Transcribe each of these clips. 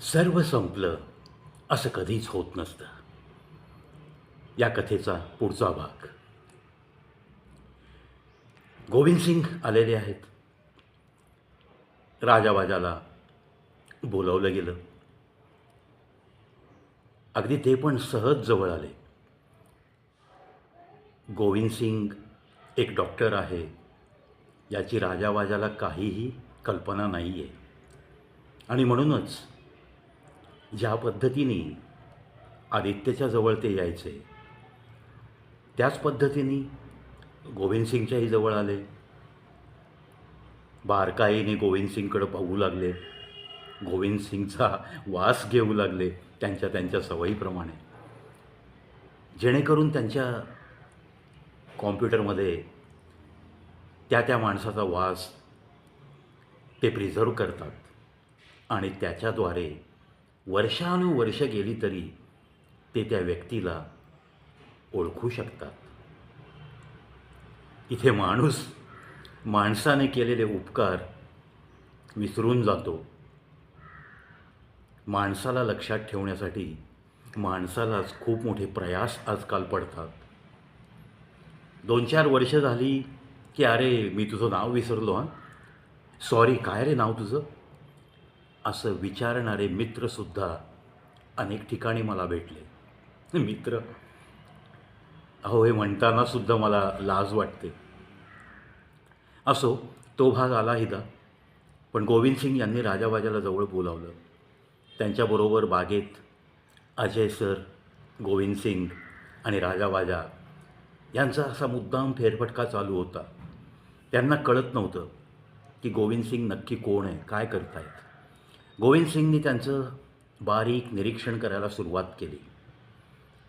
सर्व संपलं असं कधीच होत नसतं. या कथेचा पुढचा भाग. गोविंद सिंग आलेले आहेत. राजावाजाला बोलावलं गेलं. अगदी ते पण सहज जवळ आले. गोविंद सिंग एक डॉक्टर आहे याची राजावाजाला काहीही कल्पना नाही आहे. आणि म्हणूनच ज्या पद्धतीने आदित्यच्या जवळ ते यायचे त्याच पद्धतीने गोविंद सिंगच्याही जवळ आले. बारकाईने गोविंद सिंगकडे पाहू लागले. गोविंद सिंगचा वास घेऊ लागले त्यांच्या त्यांच्या सवयीप्रमाणे, जेणेकरून त्यांच्या कॉम्प्युटरमध्ये त्या माणसाचा वास ते प्रिझर्व करतात आणि त्याच्याद्वारे वर्षानुवर्ष गेली तरी ते त्या व्यक्तीला ओळखू शकतात. इथे माणसाने केलेले उपकार विसरून जातो. माणसाला लक्षात ठेवण्यासाठी माणसालाच खूप मोठे प्रयास आजकाल पडतात. 2-4 वर्ष झाली की अरे मी तुझं नाव विसरलो, हां सॉरी, काय रे नाव तुझं, असं विचारणारे मित्रसुद्धा अनेक ठिकाणी मला भेटले. मित्र, अहो हे म्हणतानासुद्धा मला लाज वाटते. असो, तो भाग आला हिता. पण गोविंद सिंग यांनी राजावाजाला जवळ बोलावलं. त्यांच्याबरोबर बागेत अजय सर, गोविंद सिंग आणि राजावाजा यांचा असा मुद्दाम फेरफटका चालू होता. त्यांना कळत नव्हतं की गोविंद सिंग नक्की कोण आहे, काय करतायत. गोविंद सिंगनी त्यांचं बारीक निरीक्षण करायला सुरुवात केली.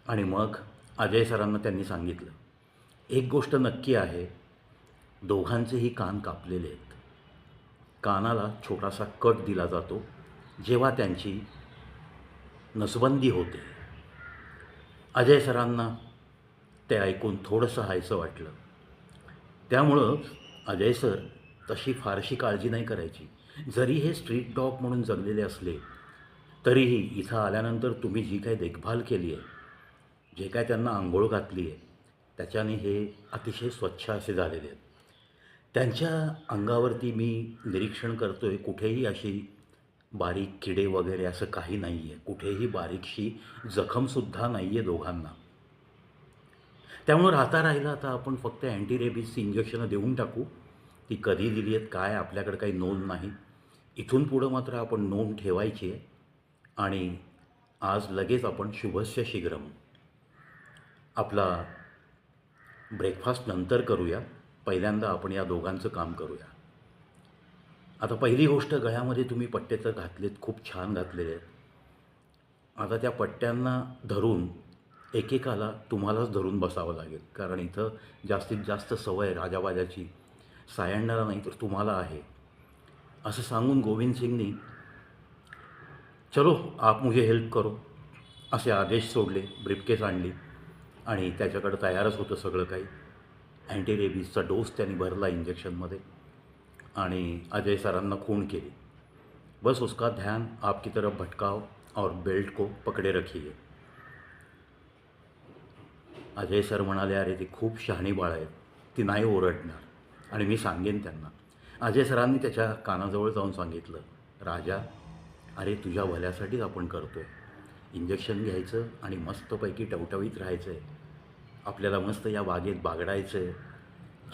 आणि मग अजय सरांना त्यांनी सांगितलं, एक गोष्ट नक्की आहे, दोघांचेही कान कापलेले आहेत. कानाला छोटासा कट दिला जातो जेव्हा त्यांची नसबंदी होते. अजय सरांना ते ऐकून थोडंसं हायसं वाटलं. त्यामुळं अजय सर तशी फारशी काळजी नाही करायची. जरी हे स्ट्रीट डॉग म्हणून जगलेले असले तरीही इथं आल्यानंतर तुम्ही जी काही देखभाल केली आहे, जे काय त्यांना आंघोळ घातली आहे, त्याच्याने हे अतिशय स्वच्छ असे झालेले आहेत. त्यांच्या अंगावरती मी निरीक्षण करतो आहे, कुठेही अशी बारीक किडे वगैरे असं काही नाही आहे. कुठेही बारीकशी जखमसुद्धा नाही आहे दोघांना. त्यामुळं राहिलं आता आपण फक्त अँटी रेबीजची इंजेक्शनं देऊन टाकू. ती कधी दिली आहेत काय आपल्याकडे काही नोंद नाही. इथून पुढं मात्र आपण नोंद ठेवायची आहे. आणि आज लगेच आपण शुभस्य शीघ्रम आपला ब्रेकफास्ट नंतर करूया. पहिल्यांदा आपण या दोघांचं काम करूया. आता पहिली गोष्ट, गळ्यामध्ये तुम्ही पट्टे तर घातलेत, खूप छान घातलेले आहेत. आता त्या पट्ट्यांना धरून एकेकाला तुम्हालाच धरून बसावं लागेल, कारण इथं जास्तीत जास्त सवय राजावाजाची सायंडाला नाही तर तुम्हाला आहे. असं सांगून गोविंद सिंगनी चलो आप मुझे हेल्प करो असे आदेश सोडले. ब्रीफकेस आणली आणि त्याच्याकडं तयारच होतं सगळं काही. अँटी रेबीजचा डोस त्यांनी भरला इंजेक्शनमध्ये आणि अजय सरांना खूण केली. बस उसका ध्यान आपकी तरफ भटकाओ और बेल्ट को पकडे रखिए. अजय सर म्हणाले, अरे ती खूप शहाणी बाळ आहेत, ती नाही ओरडणार आणि मी सांगेन त्यांना. अजय सरांनी त्याच्या कानाजवळ जाऊन सांगितलं, राजा, अरे तुझ्या भल्यासाठीच आपण करतो आहे. इंजेक्शन घ्यायचं आणि मस्तपैकी टवटवीत राहायचं आहे. आपल्याला मस्त या बागेत बागडायचं आहे.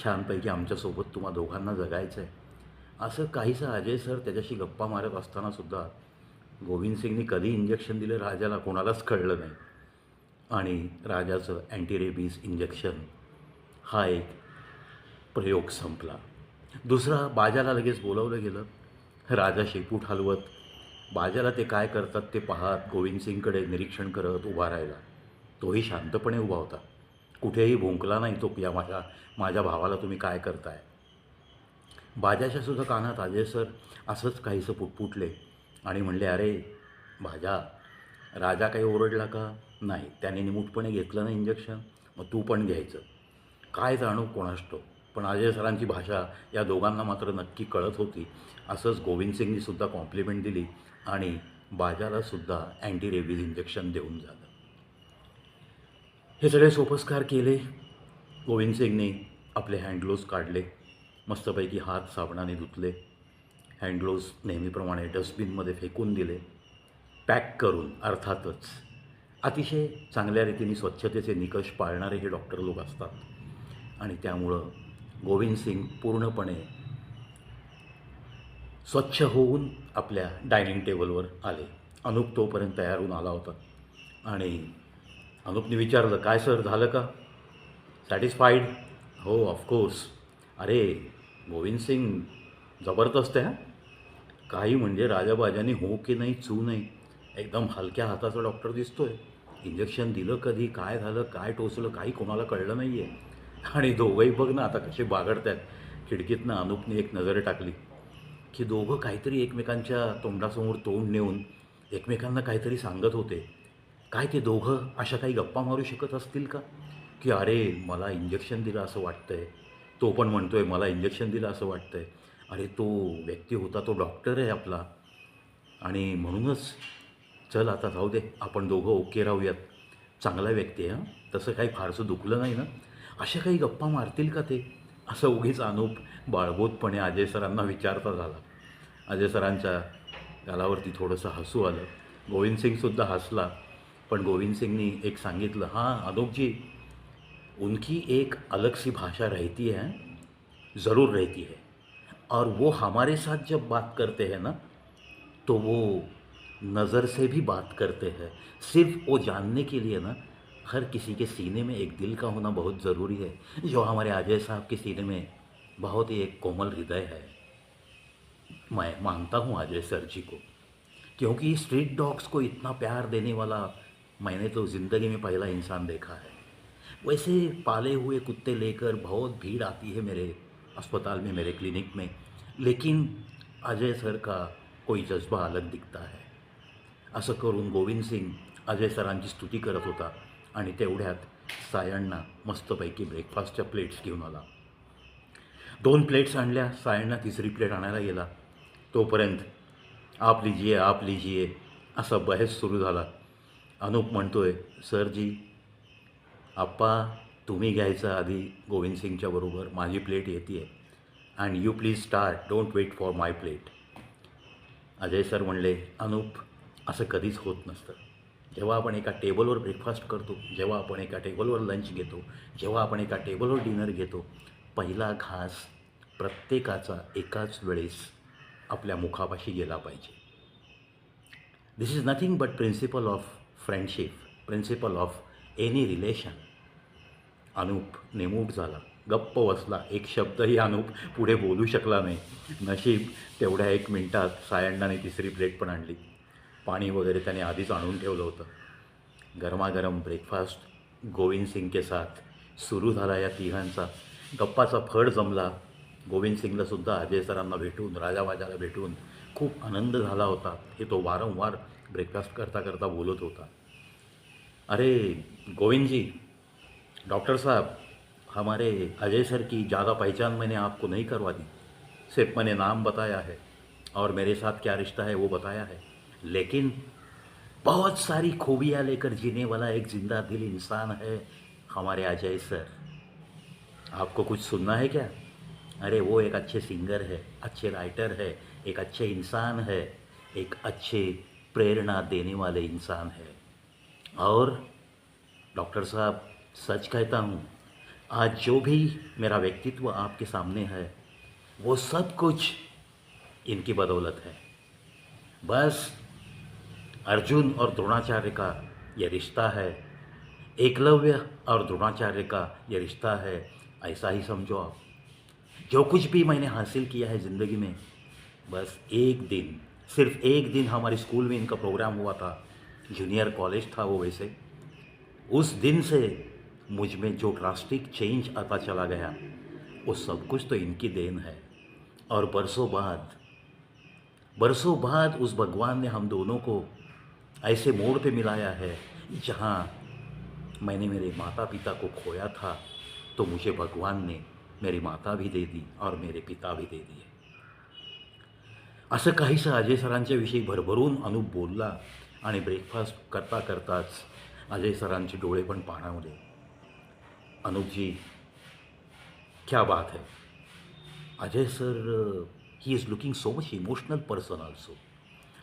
छानपैकी आमच्यासोबत तुम्हा दोघांना जगायचं आहे. असं काहीसं अजय सर त्याच्याशी गप्पा मारत असतानासुद्धा गोविंद सिंगनी कधी इंजेक्शन दिलं राजाला कोणालाच कळलं नाही. आणि राजाचं अँटी रेबीज इंजेक्शन हा एक प्रयोग संपला. दुसरा, बाजाला लगेच बोलावलं गेलं. राजा शेपूट हलवत बाजाला ते काय करतात ते पाहत गोविंद सिंगकडे निरीक्षण करत उभा राहिला. तोही शांतपणे उभा होता, कुठेही भुंकला नाही तो, या माझ्या भावाला तुम्ही काय करताय. बाजाच्यासुद्धा कानात अजय सर असंच काहीसं पुटपुटले आणि म्हणले, अरे बाजा, राजा काही ओरडला का नाही, त्याने निमूटपणे घेतलं ना इंजेक्शन, मग तू पण घ्यायचं. काय जाणू कोणास ठाऊक, पण अजय सरांची भाषा या दोघांना मात्र नक्की कळत होती. असंच गोविंद सिंगनीसुद्धा कॉम्प्लिमेंट दिली आणि बाजालासुद्धा अँटी रेबीज इंजेक्शन देऊन झालं. हे सगळे सोपस्कार केले. गोविंद सिंगने आपले हँडग्लोव्ज काढले, मस्तपैकी हात साबणाने धुतले, हँडग्लोव्ज नेहमीप्रमाणे डस्टबिनमध्ये फेकून दिले, पॅक करून. अर्थातच अतिशय चांगल्या रीतीने स्वच्छतेचे निकष पाळणारे हे डॉक्टर लोक असतात आणि त्यामुळं गोविंद सिंग पूर्णपणे स्वच्छ होऊन आपल्या डायनिंग टेबलवर आले. अनूप तोपर्यंत तयार होऊन आला होता आणि अनूपने विचारलं, काय सर, झालं का? सॅटिस्फाईड? हो, ऑफकोर्स. अरे गोविंद सिंग जबरदस्त आहे. काही म्हणजे राजाबाजांनी हो की नाही चू नाही, एकदम हलक्या हाताचा डॉक्टर दिसतोय. इंजेक्शन दिलं कधी, काय झालं, काय टोचलं, काही कोणाला कळलं नाही आहे. आणि दोघंही बघ ना आता कसे बागडत आहेत. खिडकीतनं अनूपने एक नजर टाकली की दोघं काहीतरी एकमेकांच्या तोंडासमोर तोंड नेऊन एकमेकांना काहीतरी सांगत होते. काय ते दोघं अशा काही गप्पा मारू शकत असतील का, की अरे मला इंजेक्शन दिलं असं वाटतंय, तो पण म्हणतोय मला इंजेक्शन दिलं असं वाटतंय, अरे तो व्यक्ती होता तो डॉक्टर आहे आपला, आणि म्हणूनच चल आता जाऊ दे, आपण दोघं ओके राहूयात, चांगला व्यक्ती आहे, तसं काही फारसं दुखलं नाही ना. अशा काही गप्पा मारतील का ते, असं उगीच अनूप बाळबोधपणे अजय सरांना विचारता झाला. अजय सरांच्या गालावरती थोडंसं हसू आलं. गोविंद सिंगसुद्धा हसला. पण गोविंद सिंगनी एक सांगितलं, हाँ अनूप जी, उनकी एक अलग सी भाषा रहती है, ज़रूर रहती है, और वो हमारे साथ जब बात करते हैं ना तो वो नज़र से भी बात करते हैं. सिर्फ वो जानने के लिए ना, हर किसी के सीने में एक दिल का होना बहुत ज़रूरी है, जो हमारे अजय साहब के सीने में बहुत ही एक कोमल हृदय है. मैं मानता हूँ अजय सर जी को, क्योंकि स्ट्रीट डॉग्स को इतना प्यार देने वाला मैंने तो ज़िंदगी में पहला इंसान देखा है. वैसे पाले हुए कुत्ते लेकर बहुत भीड़ आती है मेरे अस्पताल में, मेरे क्लिनिक में, लेकिन अजय सर का कोई जज्बा अलग दिखता है. असं करून गोविंद सिंग अजय सरांची स्तुती करत होता आणि तेवढ्यात सायण्णा मस्तपैकी ब्रेकफास्टच्या प्लेट्स घेऊन आला. 2 प्लेट्स आणल्या. सायण्णा तिसरी प्लेट आणायला गेला. तोपर्यंत आप लीजिए असा बहस सुरू झाला. अनूप म्हणतोय, सर जी, आप्पा तुम्ही घ्यायचं आधी गोविंद सिंगच्या बरोबर, माझी प्लेट येते आहे, and you please start, don't wait for my plate. Ajay sir म्हणले, अनूप असं कधीच होत नसतं. जेव्हा आपण एका टेबलवर ब्रेकफास्ट करतो, जेव्हा आपण एका टेबलवर लंच घेतो, जेव्हा आपण एका टेबलवर डिनर घेतो, पहिला घास प्रत्येकाचा एकाच वेळेस आपल्या मुखापाशी गेला पाहिजे. This is nothing but principle of friendship, principle of any relation. Anup नेमूट झाला, गप्प बसला. एक शब्दही अनूप पुढे बोलू शकला नाही. नशीब तेवढ्या 1 मिनटात सायण्णाने तिसरी प्लेट पण आणली. पाणी वगैरे त्याने आधीच आणून ठेवलं होतं. गरमागरम ब्रेकफास्ट गोविंद सिंग के साथ सुरू झाला. या तिघांचा गप्पाचा फड जमला. गोविंद सिंगलासुद्धा अजय सरांना भेटून, राजावाजाला भेटून खूप आनंद झाला होता. हे तो वारंवार ब्रेकफास्ट करता करता बोलत होता. अरे गोविंद जी, डॉक्टर साहब, हमारे अजय सर की ज़्यादा पहचान मैंने आपको नहीं करवा दी. सिर्फ मैंने नाम बताया है और मेरे साथ क्या रिश्ता है वो बताया है, लेकिन बहुत सारी खूबियाँ लेकर जीने वाला एक जिंदा दिल इंसान है हमारे अजय सर. आपको कुछ सुनना है क्या? अरे वो एक अच्छे सिंगर है, अच्छे राइटर है, एक अच्छे इंसान है, एक अच्छे प्रेरणा देने वाले इंसान है. और डॉक्टर साहब, सच कहता हूँ, आज जो भी मेरा व्यक्तित्व आपके सामने है वो सब कुछ इनकी बदौलत है. बस अर्जुन और द्रोणाचार्य का ये रिश्ता है, एकलव्य और द्रोणाचार्य का ये रिश्ता है, ऐसा ही समझो आप. जो कुछ भी मैंने हासिल किया है ज़िंदगी में, बस एक दिन, सिर्फ एक दिन हमारे स्कूल में इनका प्रोग्राम हुआ था, जूनियर कॉलेज था वो. वैसे उस दिन से मुझ में जो ड्रास्टिक चेंज आता चला गया, वो सब कुछ तो इनकी देन है. और बरसों बाद उस भगवान ने हम दोनों को ऐसे मोड़ पे मिलाया है जहाँ मैंने मेरे माता पिता को खोया था, तो मुझे भगवान ने मेरी माता भी दे दी और मेरे पिता भी दे दिए. असं काहीसं अजय सरांच्या विषयी भरभरून अनूप बोलला आणि ब्रेकफास्ट करता करताच अजय सरांचे डोळे पण पाणावले. अनूप जी, क्या बात है. Ajay sir, he is looking so much emotional person also.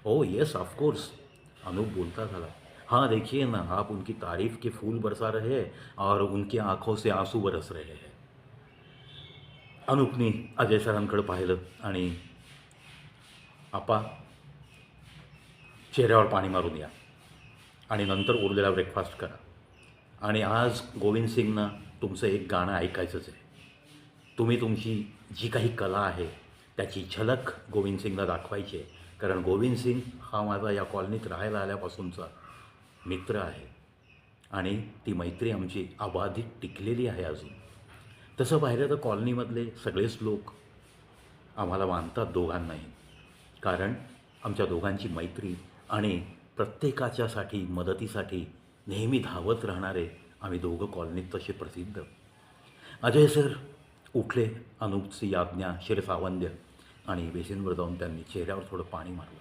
Oh yes of course. Anoop बोलता था. हाँ देखिए ना, आप उनकी तारीफ के फूल बरसा रहे हैं और उनकी आंखों से आंसू बरस रहे हैं. अनूपने अजय सरांकडे पाहिलं आणि आपा, चेहऱ्यावर पाणी मारून या आणि नंतर उरलेला ब्रेकफास्ट करा. आणि आज गोविंद सिंगना तुमचं एक गाणं ऐकायचंच आहे. तुम्ही तुमची जी काही कला आहे त्याची झलक गोविंद सिंगला दाखवायची आहे. कारण गोविंद सिंग हा माझा या कॉलनीत राहायला आल्यापासूनचा मित्र आहे आणि ती मैत्री आमची अबाधित टिकलेली आहे अजून. तसं पाहिलं तर कॉलनीमधले सगळेच लोक आम्हाला मानतात दोघांनाही. कारण आमच्या दोघांची मैत्री आणि प्रत्येकाच्यासाठी मदतीसाठी नेहमी धावत राहणारे आम्ही दोघं कॉलनीत तसे प्रसिद्ध. अजय सर उठले, अनूपची आज्ञा शिरसावंद्य, आणि बेसिनवर जाऊन त्यांनी चेहऱ्यावर थोडं पाणी मारलं.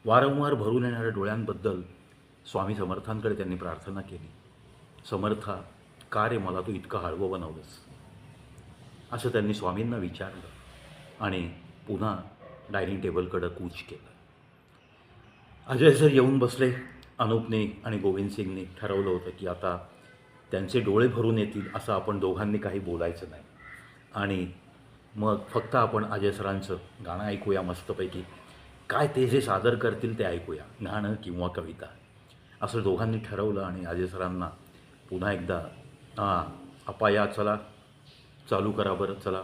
वारंवार भरून येणाऱ्या डोळ्यांबद्दल स्वामी समर्थांकडे त्यांनी प्रार्थना केली. समर्था, का रे मला तू इतकं हळवं बनवलंस, असं त्यांनी स्वामींना विचारलं आणि पुन्हा डायनिंग टेबलकडं कूच केलं. अजय सर येऊन बसले. अनूपने आणि गोविंद सिंगने ठरवलं होतं की आता त्यांचे डोळे भरून येतील असं आपण दोघांनी काही बोलायचं नाही आणि मग फक्त आपण अजय सरांचं गाणं ऐकूया मस्तपैकी. काय ते जे सादर करतील ते ऐकूया, गाणं किंवा कविता, असं दोघांनी ठरवलं. आणि अजय सरांना पुन्हा एकदा, आपा या, चला चालू करा बरं, चला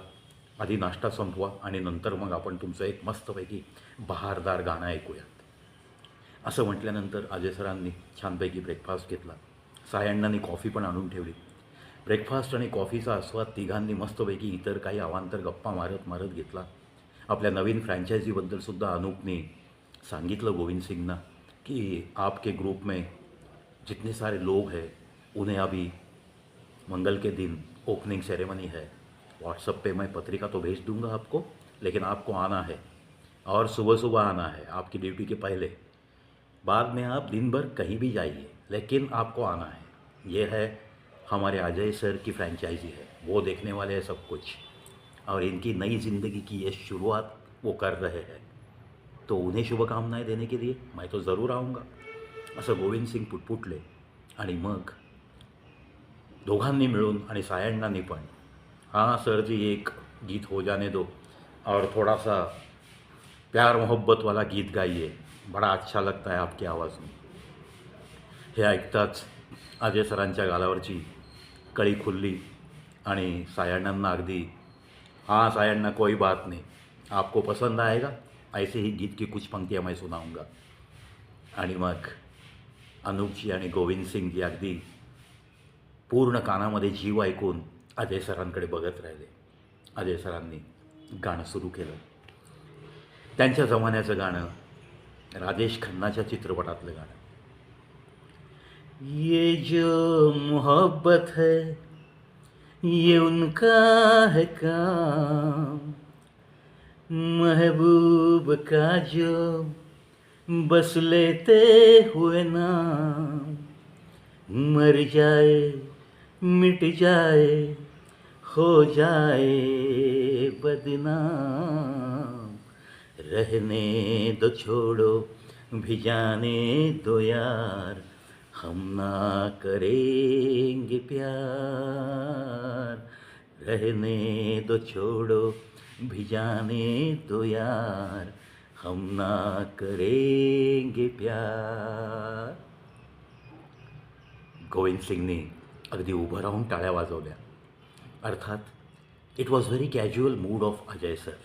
आधी नाश्ता संपवा आणि नंतर मग आपण तुमचं एक मस्तपैकी बहारदार गाणं ऐकूयात, असं म्हटल्यानंतर अजय सरांनी छानपैकी ब्रेकफास्ट घेतला. सायण्णांनी कॉफी पण आणून ठेवली. ब्रेकफास्ट आणि कॉफीचा आस्वाद तिघांनी मस्तपैकी इतर काही अवांतर गप्पा मारत मारत घेतला. आपल्या नवीन फ्रँचायझीबद्दलसुद्धा अनूपने सांगितलं गोविंद सिंगना की आपके ग्रुप में जितने सारे लोग हैं उन्हें अभी मंगल के दिन ओपनिंग सेरेमनी है. व्हाट्सएप पे मैं पत्रिका तो भेज दूंगा आपको, लेकिन आपको आना है और सुबह सुबह आना है आपकी ड्यूटी के पहले. बाद में आप दिन भर कहीं भी जाइए, लेकिन आपको आना है. ये है हमारे अजय सर की फ्रैंचाइजी है, वो देखने वाले हैं सब कुछ, और इनकी नई ज़िंदगी की ये शुरुआत वो कर रहे हैं. तो उन्हें शुभकामनाएं देने के लिए मैं तो ज़रूर आऊँगा, असं गोविंद सिंग पुटपुटले. आणि मग दोघांनी मिळून आणि सायण्णांनी पण, हाँ सर जी एक गीत हो जाने दो और थोड़ा सा प्यार मोहब्बत वाला गीत गाइए, बड़ा अच्छा लगता है आपकी आवाज़ में. हे ऐकताच अजय सरांच्या गालावरची कळी खुलली आणि सायण्णांना अगदी, हाँ सायण्णा कोई बात नहीं, आपको पसंद आएगा, ऐसे ही गीत की कुछ पंक्तियाँ मैं सुनाऊंगा. आणि मग अनूपजी आणि गोविंद सिंगजी अगदी पूर्ण कानामध्ये जीव ऐकून अजय सरांकडे बघत राहिले. अजय सरांनी गाणं सुरू केलं. त्यांच्या जमान्याचं गाणं, राजेश खन्नाच्या चित्रपटातलं गाणं. ये जो मोहब्बत है ये उनका है काम, महबूब का जो बस लेते हुए नाम, मर जाए मिट जाए हो जाए बदनाम, रहने दो छोड़ो भिजाने दो यार, हम ना करेंगे प्यार, रहने दो छोड़ो भिजाने दो यार, हम ना करेंगे प्यार. गोविंद सिंगने अगदी उभं राहून टाळ्या वाजवल्या. अर्थात it was very casual mood of Ajay sir.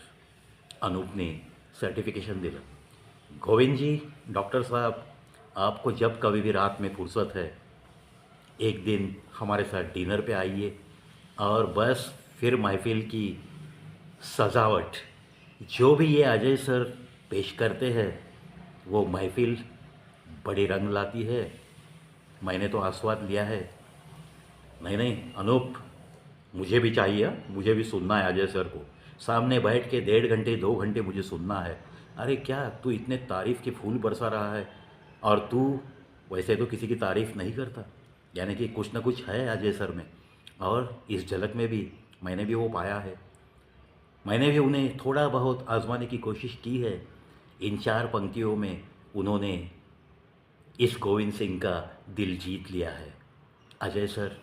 अनूपने सर्टिफिकेशन दिलं. गोविंद जी, डॉक्टर साहब, आपको जब कभी भी रात में फुर्सत है एक दिन हमारे साथ डिनर पे आइए और बस फिर महफिल की सजावट, जो भी ये अजय सर पेश करते हैं वो महफिल बड़ी रंग लाती है. मैंने तो आस्वाद लिया है. नहीं नहीं अनूप, मुझे भी चाहिए, मुझे भी सुनना है अजय सर को. सामने बैठ के 1.5 घंटे 2 घंटे मुझे सुनना है. अरे क्या तू इतने तारीफ़ के फूल बरसा रहा है, और तू वैसे तो किसी की तारीफ़ नहीं करता, यानी कि कुछ ना कुछ है अजय सर में। और इस झलक में भी मैंने भी वो पाया है। मैंने भी उन्हें थोड़ा बहुत आजमाने की कोशिश की है। इन 4 पंक्तियों में उन्होंने इस गोविंद सिंह का दिल जीत लिया है। अजय सर,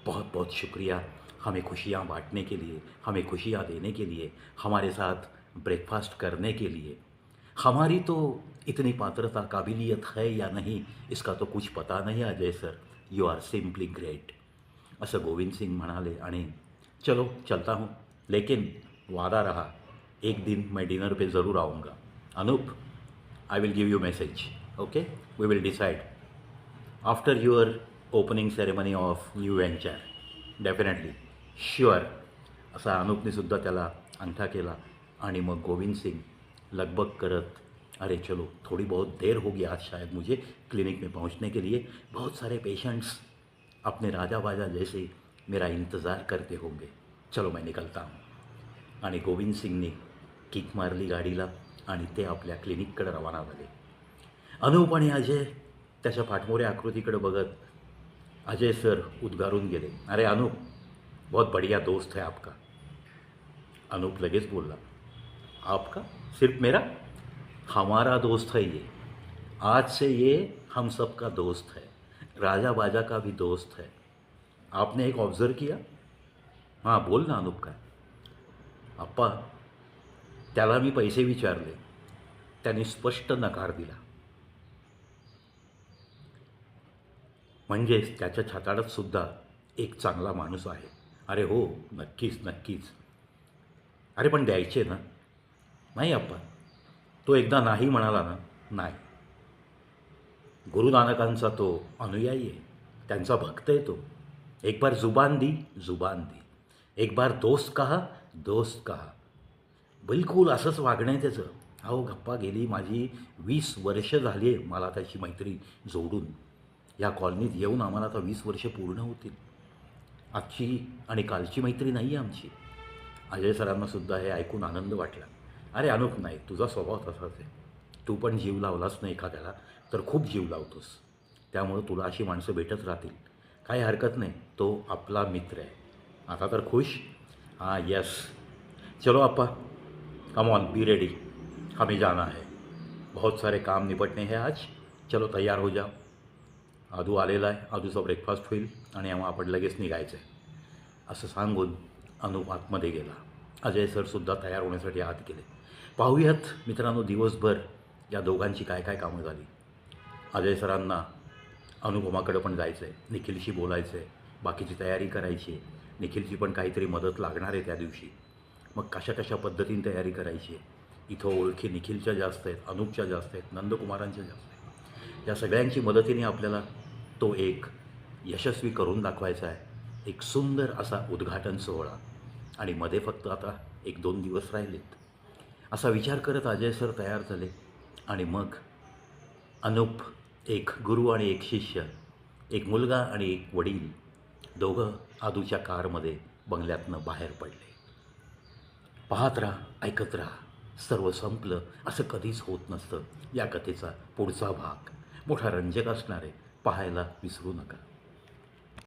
बहुत बहुत शुक्रिया हमें खुशियाँ बांटने के लिए, हमें खुशियाँ देने के लिए, हमारे साथ ब्रेकफास्ट करने के लिए। हमारी तो इतनी पात्रता काबिलियत है या नहीं, इसका तो कुछ पता नहीं Ajay sir. You are simply great, असं गोविंद सिंग म्हणाले। आणि चलो चलता हूँ, लेकिन वादा रहा, एक दिन मैं डिनर पे ज़रूर आऊँगा। Anoop, I will give you message, okay? We will decide after your opening ceremony of new venture, definitely, sure, असा अनूपने सुद्धा त्याला अंगठा केला। आणि मग गोविंद सिंग लगबग करत, अरे चलो, थोड़ी बहुत देर होगी आज शायद मुझे क्लिनिक में पहुंचने के लिए, बहुत सारे पेशेंट्स अपने राजा बाजा जैसे मेरा इंतज़ार करते होंगे, चलो मैं निकलता हूँ। आणि गोविंद सिंगने किक मारली गाडीला आणि ते आपल्या क्लिनिककडे रवाना झाले। अनूप आणि अजय त्याच्या पाठमोऱ्या आकृतीकडे बघत अजय सर उद्गारून गेले, अरे अनूप, बहुत बढ़िया दोस्त है आपका। अनूप लगेच बोलला, आपका? सिर्फ मेरा? हमारा दोस्त है ये। आज से ये हम सब का दोस्त है, राजा बाजा का भी दोस्त है। आपने एक ऑब्झर्व किया? हां, बोल ना अनूप, काय? आप्पा, त्याला मी पैसे विचारले, त्याने स्पष्ट नकार दिला। म्हणजेच त्याच्या छाताडात सुद्धा एक चांगला माणूस आहे। अरे हो, नक्कीच नक्कीच। अरे पण द्यायचे ना? नाही आप्पा, तो एकदा नाही म्हणाला ना, नाही। गुरु नानकांचा तो अनुयायी आहे, त्यांचा भक्त आहे तो। एक बार जुबान दी, जुबान दी। एक बार दोस्त कहा, दोस्त कहा। बिलकुल असंच वागणं आहे त्याचं। अहो गप्पा, गेली माझी 20 वर्ष झाली आहे मला त्याची मैत्री जोडून। या कॉलनीत येऊन आम्हाला आता 20 वर्ष पूर्ण होतील। आजची आणि कालची मैत्री नाही आहे आमची। अजय सरांना सुद्धा हे ऐकून आनंद वाटला। अरे अनुप, नाही, तुझा स्वभाव तसाच आहे। तू पण जीव लावलास ना एखाद्याला तर खूप जीव लावतोस, त्यामुळं तुला अशी माणसं भेटत राहतील, काही हरकत नाही, तो आपला मित्र आहे। आता तर खुश? हाँ, यस। चलो अप्पा, कम ऑन, बी रेडी, हमें जाना है, बहुत सारे काम निपटने हैं आज, चलो तयार हो जाओ। आदू आलेला आहे, आदूचा ब्रेकफास्ट होईल आणि मग आपण लगेच निघायचं आहे, असं सांगून अनुप आतमध्ये गेला। अजय सरसुद्धा तयार होण्यासाठी आत गेले। पाहूयात मित्रांनो, दिवसभर या दोघांची काय काय कामं झाली। अजय सरांना अनुपमाकडं पण जायचं आहे, निखिलशी बोलायचं आहे, बाकीची तयारी करायची आहे। निखिलची पण काहीतरी मदत लागणार आहे त्या दिवशी, मग कशा कशा पद्धतीने तयारी करायची आहे। इथं ओळखी निखिलच्या जास्त आहेत, अनुपच्या जास्त आहेत, नंदकुमारांच्या जास्त आहेत। या सगळ्यांची मदतीने आपल्याला तो एक यशस्वी करून दाखवायचा आहे, एक सुंदर असा उद्घाटन सोहळा। आणि मध्ये फक्त आता 1-2 दिवस राहिलेत, असा विचार करत अजय सर तयार झाले। आणि मग अनुप, एक गुरु आणि एक शिष्य, एक मुलगा आणि एक वडील, दोघं आदूच्या कारमध्ये बंगल्यातनं बाहेर पडले। पाहत राहा, ऐकत राहा, सर्व संपलं असं कधीच होत नसतं। या कथेचा पुढचा भाग मोठा रंजक असणार आहे, पाहायला विसरू नका।